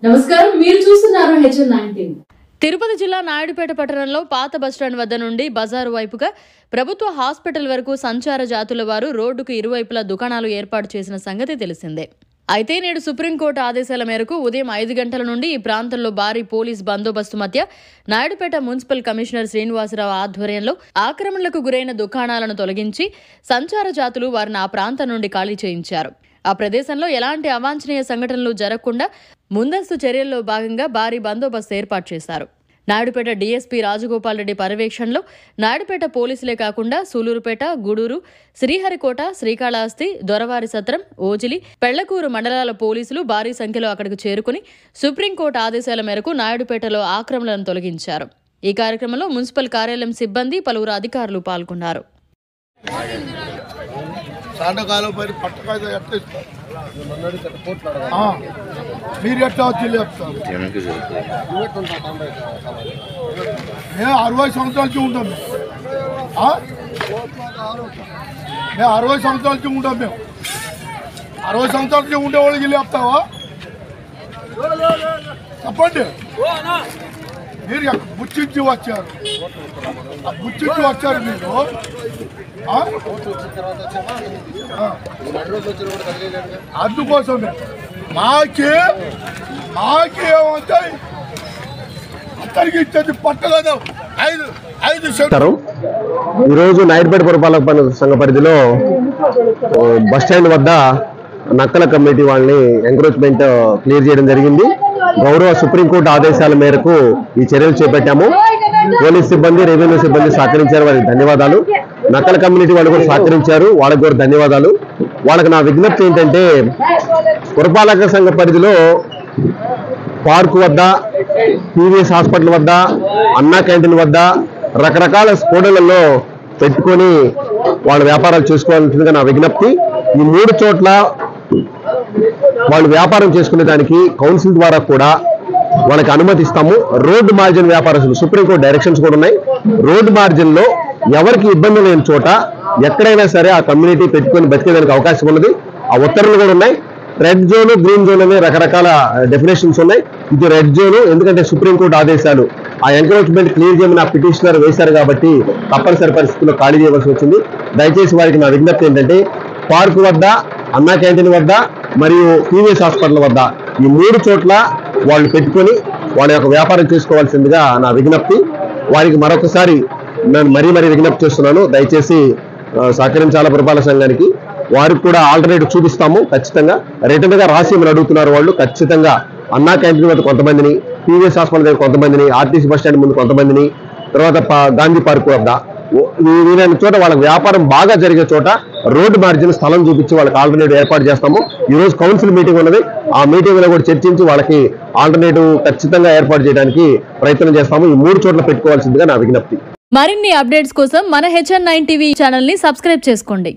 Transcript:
నమస్కారం, మీరు చూస్తున్నారు HN19. తిరుపతి జిల్లా నాయుడుపేట పట్టణంలో పాత బస్టాండ్ వద్ద నుండి బజారు వైపుగా ప్రభుత్వ హాస్పిటల్ వరకు సంచార జాతుల వారు రోడ్డుకు ఇరువైపులా దుకాణాలు ఏర్పాటు చేసిన సంగతి తెలిసిందే. అయితే నేడు సుప్రీంకోర్టు ఆదేశాల మేరకు ఉదయం 5 గంటల నుండి ఈ ప్రాంతంలో భారీ పోలీస్ బందోబస్తు మధ్య నాయుడుపేట మున్సిపల్ కమిషనర్ శ్రీనివాసరావు ఆధ్వర్యంలో ఆక్రమణలకు గురైన దుకాణాలను తొలగించి సంచార జాతులు వారిని ఆ ప్రాంతం నుండి ఖాళీ చేయించారు. ఆ ప్రదేశంలో ఎలాంటి అవాంఛనీయ సంఘటనలు జరగకుండా ముందస్తు చర్యల్లో భాగంగా భారీ బందోబస్తు ఏర్పాటు చేశారు. నాయుడుపేట డీఎస్పీ రాజగోపాల్ రెడ్డి పర్యవేక్షణలో నాయుడుపేట పోలీసులే కాకుండా సూలూరుపేట, గూడూరు, శ్రీహరికోట, శ్రీకాళహస్తి, దొరవారి సత్రం, ఓజిలి, పెళ్లకూరు మండలాల పోలీసులు భారీ సంఖ్యలో అక్కడికి చేరుకుని సుప్రీంకోర్టు ఆదేశాల మేరకు నాయుడుపేటలో ఆక్రమణలను తొలగించారు. ఈ కార్యక్రమంలో మున్సిపల్ కార్యాలయం సిబ్బంది, పలువురు అధికారులు పాల్గొన్నారు. మీరు ఎట్లా వచ్చి లేపుతారు? 60 సంవత్సరాలకి ఉంటాం మేము. 60 సంవత్సరాలకి ఉంటాం మేము. 60 సంవత్సరాలకి ఉండే వాళ్ళకి లేపుతావా? చెప్పండి. మీరు బుచ్చించి వచ్చారు, బుచ్చించి వచ్చారు మీరు. అందుకోసమే మాకేమంటాయి అందరికి ఇచ్చేది పట్టలేదు. 5 ఈరోజు నాయుడుపేట పురపాలక సంఘ పరిధిలో బస్టాండ్ వద్ద నక్కల కమిటీ వాళ్ళని ఎంక్రోచ్మెంట్ క్లియర్ చేయడం జరిగింది. గౌరవ సుప్రీంకోర్టు ఆదేశాల మేరకు ఈ చర్యలు చేపట్టాము. పోలీస్ సిబ్బంది, రెవెన్యూ సిబ్బంది సహకరించారు, వారికి ధన్యవాదాలు. నక్కల కమ్యూనిటీ వాళ్ళు కూడా సహకరించారు, వాళ్ళకి కూడా ధన్యవాదాలు. వాళ్ళకి నా విజ్ఞప్తి ఏంటంటే, పురపాలక సంఘ పరిధిలో పార్కు వద్ద, టీవీఎస్ హాస్పిటల్ వద్ద, అన్నా క్యాంటీన్ వద్ద రకరకాల స్కూడలలో పెట్టుకొని వాళ్ళ వ్యాపారాలు చేసుకోవాల్సిందిగా నా విజ్ఞప్తి. ఈ 3 చోట్ల వాళ్ళు వ్యాపారం చేసుకునే దానికి కౌన్సిల్ ద్వారా కూడా వాళ్ళకి అనుమతిస్తాము. రోడ్డు మార్జిన్ వ్యాపారస్తులు సుప్రీంకోర్టు డైరెక్షన్స్ కూడా ఉన్నాయి. రోడ్డు మార్జిన్ లో ఎవరికి ఇబ్బంది లేని చోట ఎక్కడైనా సరే ఆ కమ్యూనిటీ పెట్టుకొని బతికేదానికి అవకాశం ఉన్నది. ఆ ఉత్తర్వులు కూడా ఉన్నాయి. రెడ్ జోన్, గ్రీన్ జోన్ అనే రకరకాల డెఫినేషన్స్ ఉన్నాయి. ఇది రెడ్ జోన్, ఎందుకంటే సుప్రీంకోర్టు ఆదేశాలు ఆ ఎంక్రోచ్మెంట్ క్లియర్ చేయమని ఆ పిటిషనర్ వేశారు కాబట్టి తప్పనిసరి పరిస్థితుల్లో ఖాళీ చేయవలసి వచ్చింది. దయచేసి వారికి నా విజ్ఞప్తి ఏంటంటే, పార్కు వద్ద, అన్నా క్యాంటీన్ వద్ద మరియు టీవీఎస్ హాస్పిటల్ వద్ద ఈ 3 చోట్ల వాళ్ళు పెట్టుకొని వాళ్ళ యొక్క వ్యాపారం చేసుకోవాల్సిందిగా నా విజ్ఞప్తి. వారికి మరొకసారి నేను మరీ విజ్ఞప్తి చేస్తున్నాను, దయచేసి సహకరించాల పురపాలక సంఘానికి. వారికి కూడా ఆల్టర్నేటివ్ చూపిస్తాము. ఖచ్చితంగా రిటర్న్ గా రాసి అడుగుతున్నారు వాళ్ళు. ఖచ్చితంగా అన్నా క్యాంటీన్ వద్ద కొంతమందిని, టీవీఎస్ హాస్పిటల్ దగ్గర కొంతమందిని, ఆర్టీసీ బస్ స్టాండ్ ముందు కొంతమందిని, తర్వాత గాంధీ పార్క్ వద్ద వీలైన చోట వాళ్ళకి వ్యాపారం బాగా జరిగే చోట రోడ్డు మార్జిన్ స్థలం చూపించి వాళ్ళకి ఆల్టర్నేటివ్ ఏర్పాటు చేస్తాము. ఈ రోజు కౌన్సిల్ మీటింగ్ ఉన్నది. ఆ మీటింగ్ లో కూడా చర్చించి వాళ్ళకి ఆల్టర్నేటివ్ ఖచ్చితంగా ఏర్పాటు చేయడానికి ప్రయత్నం చేస్తాము. ఈ 3 చోట్ల పెట్టుకోవాల్సిందిగా నా విజ్ఞప్తి. మరిన్ని అప్డేట్స్ కోసం మన HN9 టీవీ ఛానల్ ని సబ్స్క్రైబ్ చేసుకోండి.